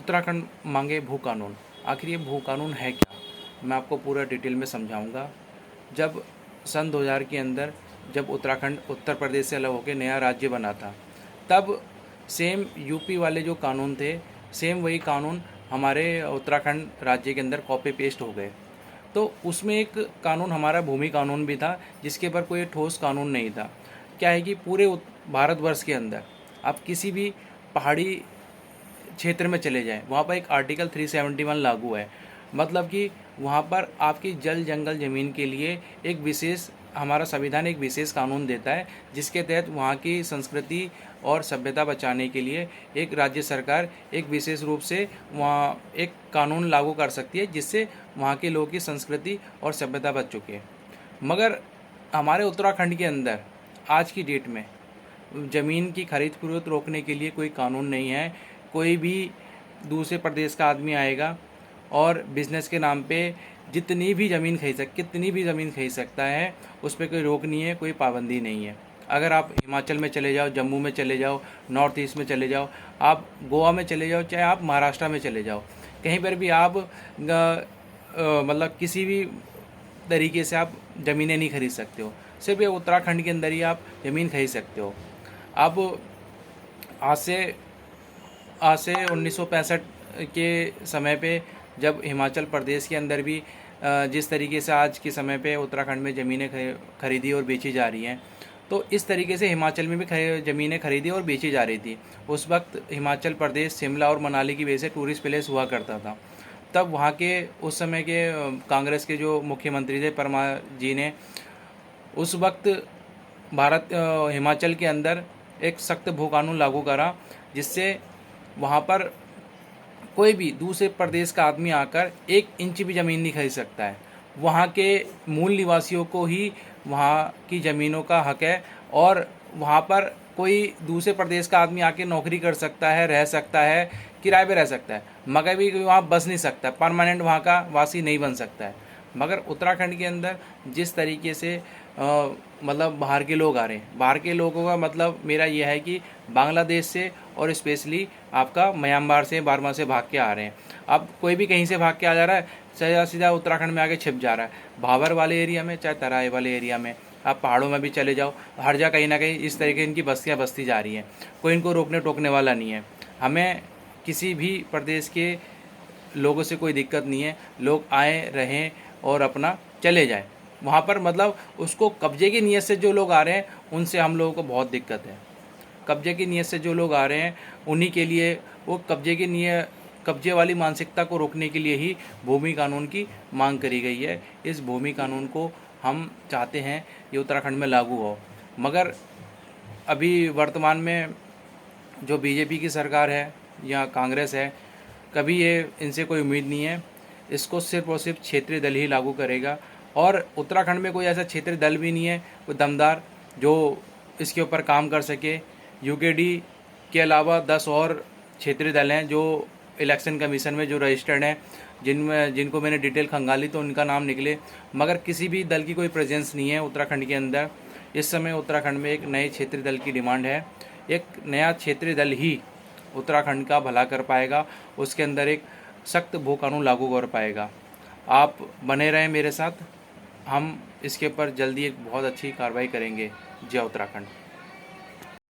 उत्तराखंड मांगे भू कानून। आखिर ये भू कानून है क्या? मैं आपको पूरा डिटेल में समझाऊंगा। जब सन 2000 के अंदर जब उत्तराखंड उत्तर प्रदेश से अलग होकर नया राज्य बना था, तब सेम यूपी वाले जो कानून थे, सेम वही कानून हमारे उत्तराखंड राज्य के अंदर कॉपी पेस्ट हो गए। तो उसमें एक कानून हमारा भूमि कानून भी था, जिसके पर कोई ठोस कानून नहीं था। क्या है कि पूरे भारतवर्ष के अंदर आप किसी भी पहाड़ी क्षेत्र में चले जाएं, वहाँ पर एक आर्टिकल 371 लागू है। मतलब कि वहाँ पर आपकी जल जंगल ज़मीन के लिए एक विशेष, हमारा संविधान एक विशेष कानून देता है, जिसके तहत वहाँ की संस्कृति और सभ्यता बचाने के लिए एक राज्य सरकार एक विशेष रूप से वहाँ एक कानून लागू कर सकती है, जिससे वहाँ के लोगों की संस्कृति और सभ्यता बच चुकी है। मगर हमारे उत्तराखंड के अंदर आज की डेट में ज़मीन की खरीद फरोख्त रोकने के लिए कोई कानून नहीं है। कोई भी दूसरे प्रदेश का आदमी आएगा और बिज़नेस के नाम पे कितनी भी ज़मीन खरीद सकता है, उस पर कोई रोक नहीं है, कोई पाबंदी नहीं है। अगर आप हिमाचल में चले जाओ, जम्मू में चले जाओ, नॉर्थ ईस्ट में चले जाओ, आप गोवा में चले जाओ, चाहे आप महाराष्ट्र में चले जाओ, कहीं पर भी आप मतलब किसी भी तरीके से आप ज़मीनें नहीं खरीद सकते हो। सिर्फ ये उत्तराखंड के अंदर ही आप ज़मीन खरीद सकते हो। अब आज से 1965 के समय पे जब हिमाचल प्रदेश के अंदर भी जिस तरीके से आज के समय पे उत्तराखंड में ज़मीनें खरीदी और बेची जा रही हैं, तो इस तरीके से हिमाचल में भी ज़मीनें खरीदी और बेची जा रही थी। उस वक्त हिमाचल प्रदेश शिमला और मनाली की वजह से टूरिस्ट प्लेस हुआ करता था। तब वहाँ के उस समय के कांग्रेस के जो मुख्यमंत्री थे परमा जी ने उस वक्त हिमाचल के अंदर एक सख्त भू कानून लागू करा, जिससे वहाँ पर कोई भी दूसरे प्रदेश का आदमी आकर 1 इंच भी ज़मीन नहीं खरीद सकता है। वहाँ के मूल निवासियों को ही वहाँ की ज़मीनों का हक है, और वहाँ पर कोई दूसरे प्रदेश का आदमी आके नौकरी कर सकता है, रह सकता है, किराए पे रह सकता है, मगर भी वहाँ बस नहीं सकता, परमानेंट वहाँ का वासी नहीं बन सकता है। मगर उत्तराखंड के अंदर जिस तरीके से मतलब बाहर के लोग आ रहे हैं, बाहर के लोगों का मतलब मेरा यह है कि बांग्लादेश से और स्पेशली आपका म्यांमार से, बर्मा से भाग के आ रहे हैं। अब कोई भी कहीं से भाग के आ जा रहा है, सीधा सीधा उत्तराखंड में आके छिप जा रहा है। भाबर वाले एरिया में, चाहे तराई वाले एरिया में, आप पहाड़ों में भी चले जाओ, हर जगह कहीं ना कहीं इस तरीके इनकी बस्तियाँ बसती जा रही हैं। कोई इनको रोकने टोकने वाला नहीं है। हमें किसी भी प्रदेश के लोगों से कोई दिक्कत नहीं है। लोग आए, रहें और अपना चले जाएं। वहाँ पर मतलब उसको कब्जे की नीयत से जो लोग आ रहे हैं, उनसे हम लोगों को बहुत दिक्कत है। कब्जे की नीयत से जो लोग आ रहे हैं, उन्हीं के लिए वो कब्जे वाली मानसिकता को रोकने के लिए ही भूमि कानून की मांग करी गई है। इस भूमि कानून को हम चाहते हैं ये उत्तराखंड में लागू हो। मगर अभी वर्तमान में जो बीजेपी की सरकार है या कांग्रेस है, कभी ये इनसे कोई उम्मीद नहीं है। इसको सिर्फ और सिर्फ क्षेत्रीय दल ही लागू करेगा, और उत्तराखंड में कोई ऐसा क्षेत्रीय दल भी नहीं है कोई दमदार जो इसके ऊपर काम कर सके। यूकेडी के अलावा 10 और क्षेत्रीय दल हैं जो इलेक्शन कमीशन में जो रजिस्टर्ड हैं, जिनको मैंने डिटेल खंगाली तो उनका नाम निकले, मगर किसी भी दल की कोई प्रेजेंस नहीं है उत्तराखंड के अंदर। इस समय उत्तराखंड में एक नए क्षेत्रीय दल की डिमांड है। एक नया क्षेत्रीय दल ही उत्तराखंड का भला कर पाएगा, उसके अंदर एक सख्त भू कानून लागू कर पाएगा। आप बने रहें मेरे साथ, हम इसके ऊपर जल्दी एक बहुत अच्छी कार्रवाई करेंगे। जय उत्तराखंड।